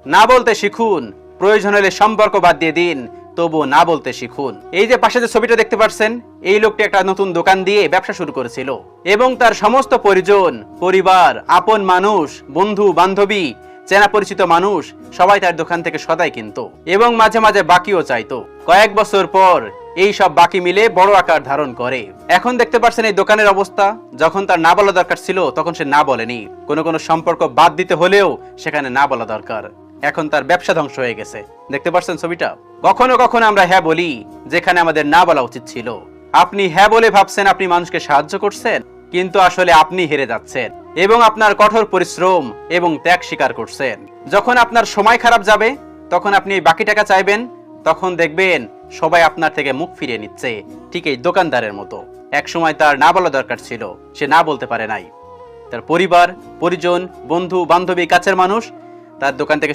না বলতে শিখুন, প্রয়োজন হলে সম্পর্ক বাদ দিয়ে দিন, তবু না বলতে শিখুন। এই যে পাশে যে ছবিটা দেখতে পাচ্ছেন, এই লোকটি একটা নতুন দোকান দিয়ে ব্যবসা শুরু করেছিল এবং তার সমস্ত পরিজন, পরিবার, আপন মানুষ, বন্ধু বান্ধবী, চেনা পরিচিত মানুষ সবাই তার দোকান থেকে সদাই কিনতো এবং মাঝে মাঝে বাকিও চাইতো। কয়েক বছর পর এই সব বাকি মিলে বড় আকার ধারণ করে। এখন দেখতে পাচ্ছেন এই দোকানের অবস্থা। যখন তার না বলা দরকার ছিল তখন সে না বলেনি। কোনো সম্পর্ক বাদ দিতে হলেও সেখানে না বলা দরকার। এখন তার ব্যবসা ধ্বংস হয়ে গেছে। দেখতে পাচ্ছেন ছবিটা? কখনো কখনো আমরা হ্যাঁ বলি যেখানে আমাদের না বলা উচিত ছিল। আপনি হ্যাঁ বলে ভাবছেন আপনি মানুষকে সাহায্য করছেন, কিন্তু আসলে আপনি হেরে যাচ্ছেন এবং আপনার কঠোর পরিশ্রম এবং ত্যাগ স্বীকার করছেন। যখন আপনার সময় খারাপ যাবে তখন আপনি এই বাকি টাকা চাইবেন, তখন দেখবেন সবাই আপনার থেকে মুখ ফিরিয়ে নিচ্ছে, ঠিক এই দোকানদারের মতো। এক সময় তার না বলা দরকার ছিল, সে না বলতে পারে নাই। তার পরিবার, পরিজন, বন্ধু বান্ধবী, কাছের মানুষ তার দোকান থেকে